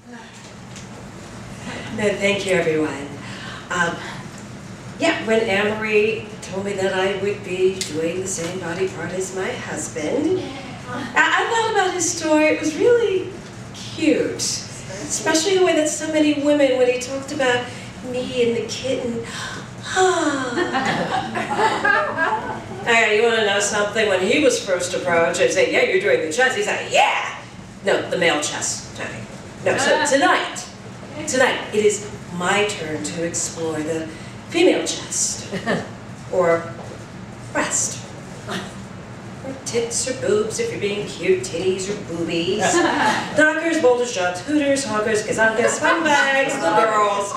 No, thank you, everyone. Yeah, when Anne-Marie told me that I would be doing the same body part as my husband, I thought about his story. It was really cute, especially the way that so many women, when he talked about me and the kitten. Hey, you want to know something? When he was first approached, I said, yeah, you're doing the chest. He said, yeah. No, the male chest, Tony. No, so tonight, it is my turn to explore the female chest, or breast, or tits or boobs if you're being cute, titties or boobies, knockers, boulders, jogs, hooters, hoggers, gazangas, swim bags, the girls,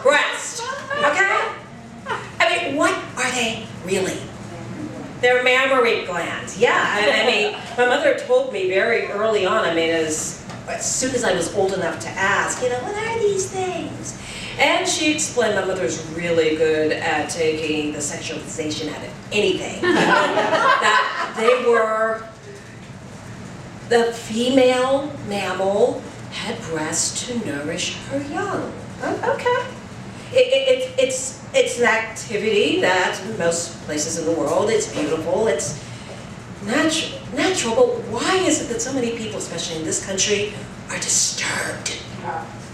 breast, okay? I mean, what are they really? They're mammary glands, yeah. I mean, my mother told me very early on, I mean, as soon as I was old enough to ask, you know, what are these things? And she explained my mother's really good at taking the sexualization out of anything. That they were, the female mammal had breasts to nourish her young. Okay. It's an activity that in most places in the world, it's beautiful, it's natural, but why is it that so many people, especially in this country, are disturbed?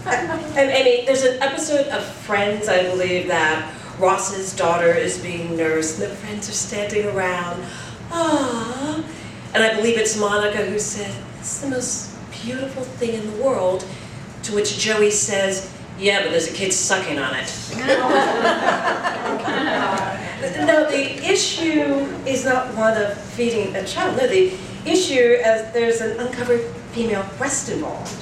I mean, there's an episode of Friends, I believe, that Ross's daughter is being nursed and the friends are standing around. Aww. And I believe it's Monica who said, it's the most beautiful thing in the world, to which Joey says, yeah, but there's a kid sucking on it. No, the issue is not one of feeding a child. No, the issue is there's an uncovered female breast involved.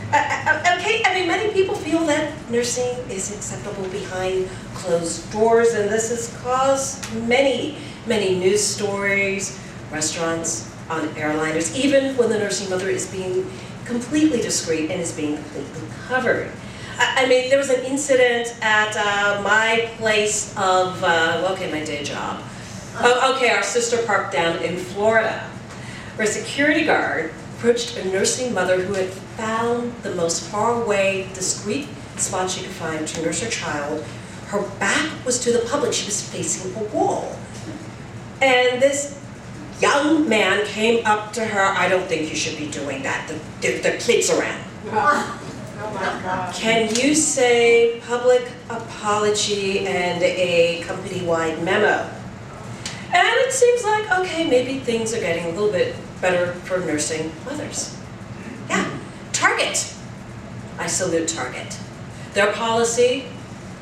Okay, I mean, many people feel that nursing is acceptable behind closed doors, and this has caused many news stories, restaurants, on airliners, even when the nursing mother is being completely discreet and is being completely covered. I mean, there was an incident at my place of, okay, my day job. Okay, our sister park down in Florida, where a security guard approached a nursing mother who had found the most far-away, discreet spot she could find to nurse her child. Her back was to the public. She was facing a wall. And this young man came up to her, I don't think you should be doing that. There are kids around. Oh my God. Can you say public apology and a company-wide memo? And it seems like, okay, maybe things are getting a little bit better for nursing mothers. Yeah, Target. I salute Target. Their policy,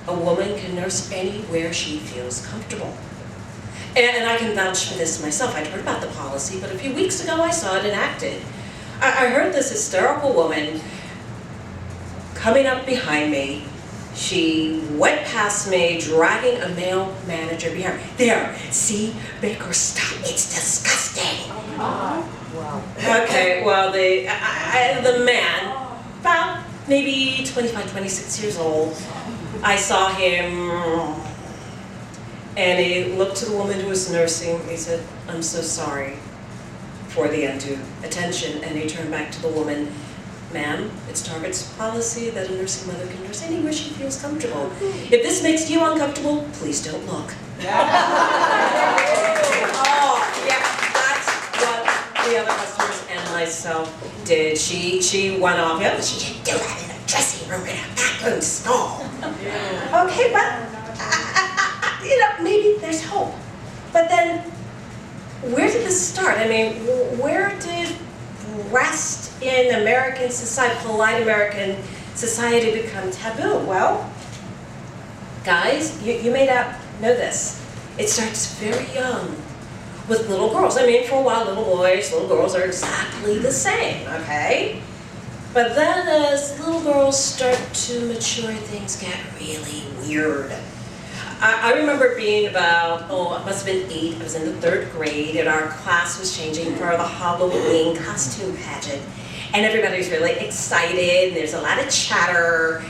a woman can nurse anywhere she feels comfortable. And I can vouch for this myself. I'd heard about the policy, but a few weeks ago I saw it enacted. I heard this hysterical woman coming up behind me. She went past me, dragging a male manager behind her. There, see, make her stop. It's disgusting. Wow. Okay, well, the man, about maybe 25, 26 years old, I saw him, and he looked to the woman who was nursing. He said, I'm so sorry for the undue attention. And he turned back to the woman, ma'am, it's Target's policy that a nursing mother can nurse anywhere she feels comfortable. If this makes you uncomfortable, please don't look. Oh, yeah, that's what the other customers and myself did. She went off, yeah, but she didn't do that in a dressing room in a bathroom stall. Okay, but, you know, maybe there's hope. But then, where did this start? I mean, where did breast in American society, polite American society, become taboo? Well, guys, you may not know this. It starts very young with little girls. I mean, for a while, little boys, little girls are exactly the same, okay? But then as little girls start to mature, things get really weird. I remember being about, I must have been 8, I was in the 3rd grade, and our class was changing for the Halloween costume pageant. And everybody was really excited, and there's a lot of chatter,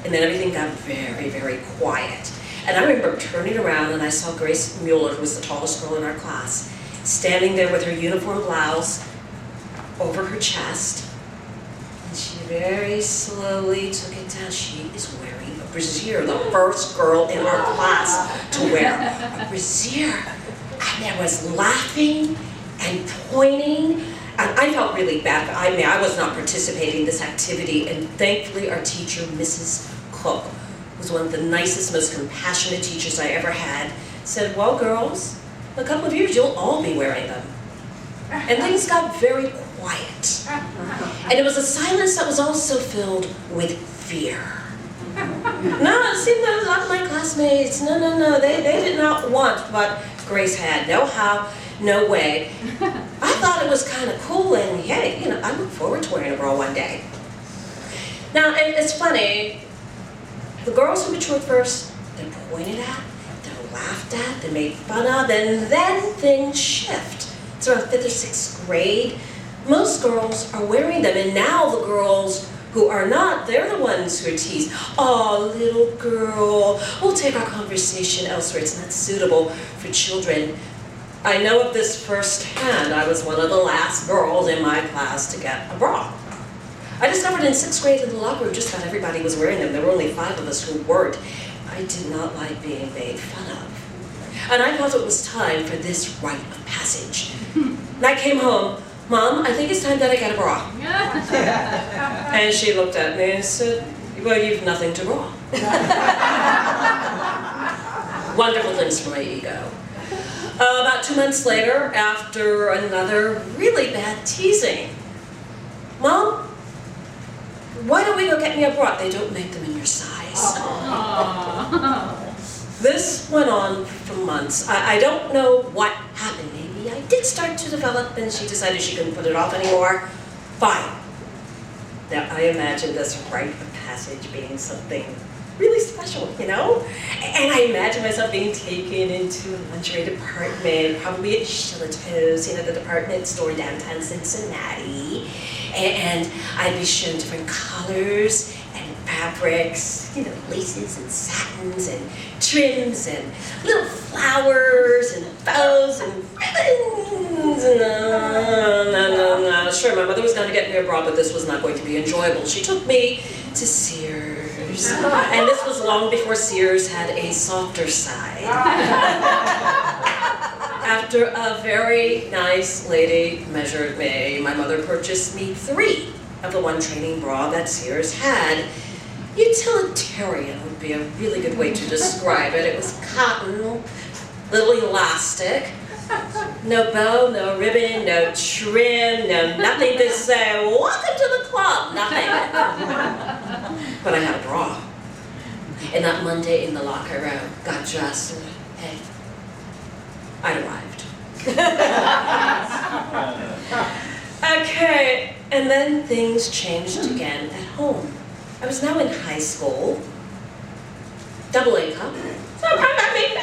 and then everything got very, very quiet. And I remember turning around, and I saw Grace Mueller, who was the tallest girl in our class, standing there with her uniform blouse over her chest, and she very slowly took it down. She is wearing a brassiere, the first girl in our class to wear a brassiere. And there was laughing and pointing, and I felt really bad. I mean, I was not participating in this activity, and thankfully our teacher, Mrs. Cook, was one of the nicest, most compassionate teachers I ever had, said, well, girls, in a couple of years, you'll all be wearing them. And things got very quiet. And it was a silence that was also filled with fear. No, see, those are my classmates. No, they did not want what Grace had. No how, no way. I thought it was kind of cool, and hey, you know, I look forward to wearing a bra one day. Now, it's funny, the girls who matured first, they're pointed at, they're laughed at, they're made fun of, and then things shift. It's around 5th or 6th grade. Most girls are wearing them, and now the girls who are not, they're the ones who are teased. Oh, little girl, we'll take our conversation elsewhere. It's not suitable for children. I know of this firsthand. I was one of the last girls in my class to get a bra. I discovered in 6th grade in the locker room just about everybody was wearing them. There were only 5 of us who weren't. I did not like being made fun of. And I felt it was time for this rite of passage. And I came home, Mom, I think it's time that I get a bra. And she looked at me and said, well, you've nothing to bra. Wonderful things for my ego. About 2 months later, after another really bad teasing, Mom, why don't we go get me a bra? They don't make them in your size. This went on for months. I don't know what happened. Maybe I did start to develop and she decided she couldn't put it off anymore. Fine. Now I imagine this rite of passage being something really special, you know? And I imagine myself being taken into a lingerie department, probably at Shillito's, you know, the department store downtown Cincinnati. And I'd be shown different colors and fabrics, you know, laces and satins and trims and little flowers and bows and ribbons. No. Sure, my mother was going to get me a bra, but this was not going to be enjoyable. She took me to Sears. And this was long before Sears had a softer side. After a very nice lady measured me, my mother purchased me 3 of the one training bra that Sears had. Utilitarian would be a really good way to describe it. It was cotton, little elastic, no bow, no ribbon, no trim, no nothing to say, welcome to the club, nothing. But I had a bra. And that Monday in the locker room, got dressed, and hey, I'd arrived. Okay, and then things changed again at home. I was now in high school, double income, so I mean,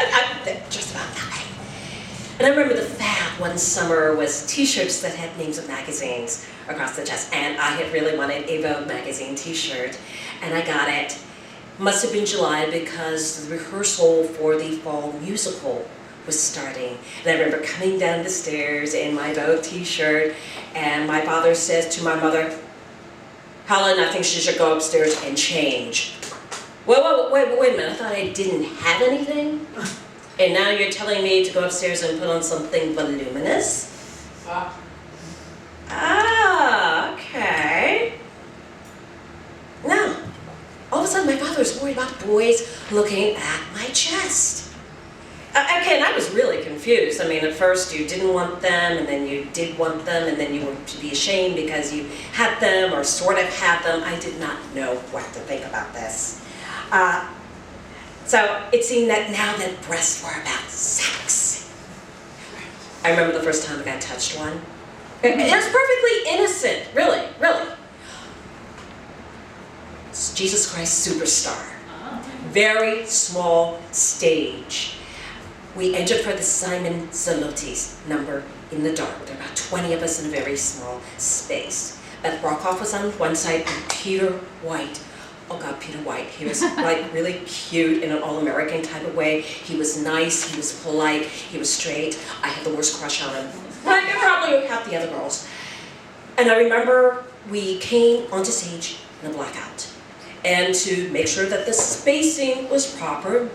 just about nothing. And I remember the fad one summer was t-shirts that had names of magazines across the chest, and I had really wanted a Vogue magazine t-shirt, and I got it. Must have been July because the rehearsal for the fall musical was starting. And I remember coming down the stairs in my Vogue t-shirt, and my father says to my mother, Helen, I think she should go upstairs and change. Wait a minute, I thought I didn't have anything? And now you're telling me to go upstairs and put on something voluminous? Okay. Now, all of a sudden my father was worried about boys looking at my chest. Okay, and I was really confused. I mean, at first you didn't want them, and then you did want them, and then you were to be ashamed because you had them or sort of had them. I did not know what to think about this. So it seemed that now that breasts were about sex. I remember the first time I got touched one. It was perfectly innocent, really. It's Jesus Christ Superstar. Very small stage. We entered for the Simon Zalotti's number in the dark. There were about 20 of us in a very small space. Beth Brockhoff was on one side and Peter White. Oh God, Peter White. He was like really cute in an all-American type of way. He was nice, he was polite, he was straight. I had the worst crush on him. Like probably half the other girls. And I remember we came onto stage in a blackout. And to make sure that the spacing was proper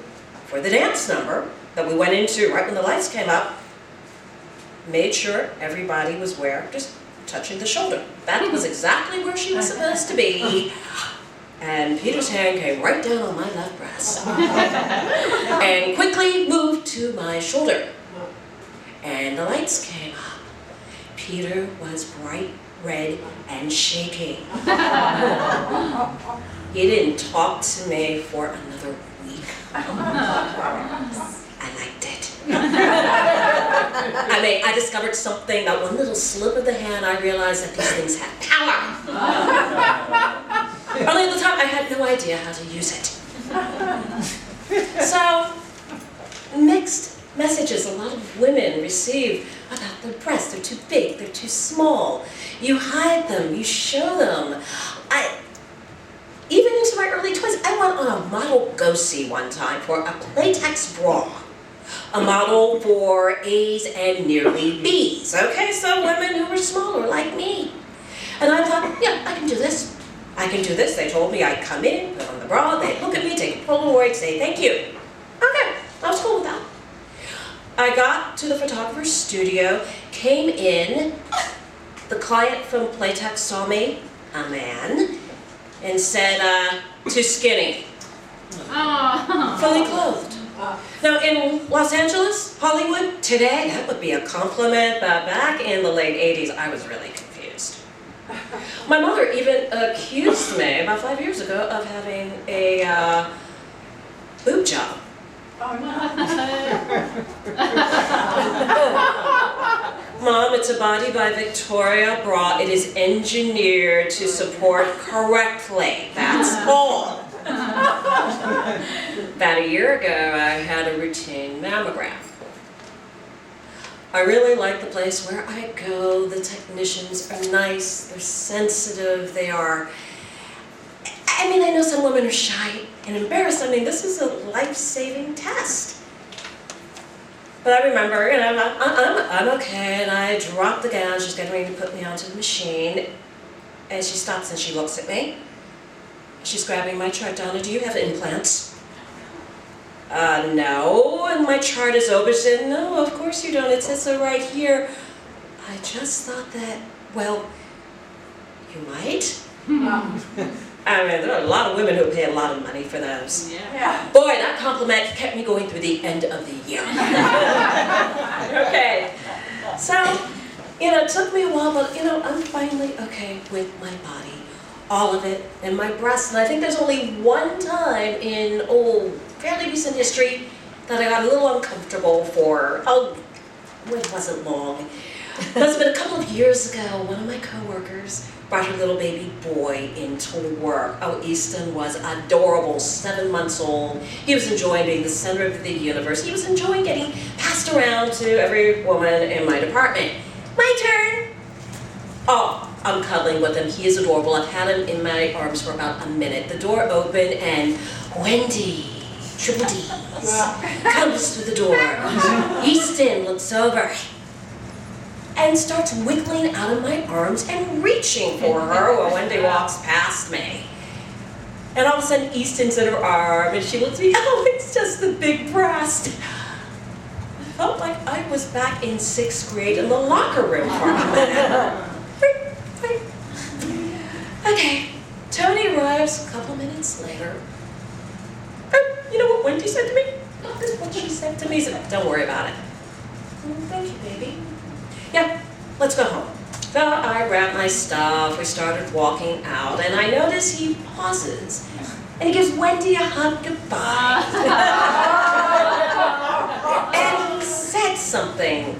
for the dance number that we went into right when the lights came up, made sure everybody was where, just touching the shoulder. That was exactly where she was supposed to be. And Peter's hand came right down on my left breast. And quickly moved to my shoulder. And the lights came up. Peter was bright red and shaking. He didn't talk to me for another week. I liked it. I mean, I discovered something, that one little slip of the hand, I realized that these things had power. Only at the time, I had no idea how to use it. So, mixed messages a lot of women receive about their breasts. They're too big, they're too small. You hide them, you show them. Even into my early 20s, I went on a model go-see one time for a Playtex bra. A model for A's and nearly B's. Okay, so women who were smaller like me. And I thought, yeah, I can do this. I can do this. They told me I'd come in, put on the bra, they'd look at me, take a Polaroid, say thank you. Okay, I was cool with that. I got to the photographer's studio, came in, the client from Playtex saw me, a man, and said, too skinny. Fully clothed. Now in Los Angeles, Hollywood, today, that would be a compliment, but back in the late 80s, I was really confused. My mother even accused me, about 5 years ago, of having a boob job. Oh, no. Mom, it's a Body by Victoria bra. It is engineered to support correctly. That's all. About a year ago, I had a routine mammogram. I really like the place where I go. The technicians are nice, they're sensitive, they are... I mean, I know some women are shy and embarrassed. I mean, this is a life-saving test. But I remember, you know, I'm okay, and I drop the gown, she's getting ready to put me onto the machine, and she stops and she looks at me. She's grabbing my chart. Donna, do you have implants? No, and my chart is open. She said, no, of course you don't. It says so right here. I just thought that, well, you might? I mean, there are a lot of women who pay a lot of money for those. Yeah. Boy, that compliment kept me going through the end of the year. Okay. So, you know, it took me a while, but, you know, I'm finally okay with my body. All of it, and my breasts. And I think there's only one time in, fairly recent history that I got a little uncomfortable for, it wasn't long. It must have been a couple of years ago. One of my coworkers brought her little baby boy into work. Oh, Easton was adorable, 7 months old. He was enjoying being the center of the universe. He was enjoying getting passed around to every woman in my department. My turn. Oh, I'm cuddling with him. He is adorable. I've had him in my arms for about a minute. The door opened and Wendy, triple D's, comes through the door. Easton looks over and starts wiggling out of my arms and reaching for her while Wendy walks past me. And all of a sudden, Easton's in her arm, and she looks at me, oh, it's just the big breast. I felt like I was back in 6th grade in the locker room for a minute. Okay, Tony arrives a couple minutes later. You know what Wendy said to me? This is what she said to me. She said, don't worry about it. Thank you, baby. Yeah, let's go home. So I grabbed my stuff, we started walking out, and I notice he pauses, and he gives Wendy a hug goodbye. And he said something,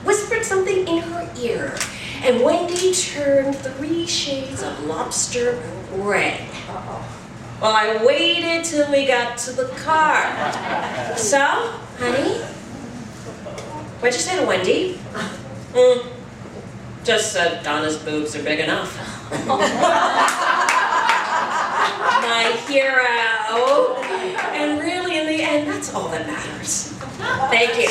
whispered something in her ear, and Wendy turned 3 shades of lobster red. Well, I waited till we got to the car. So, honey, what'd you say to Wendy? Just said Donna's boobs are big enough. My hero. And really, in the end, that's all that matters. Thank you.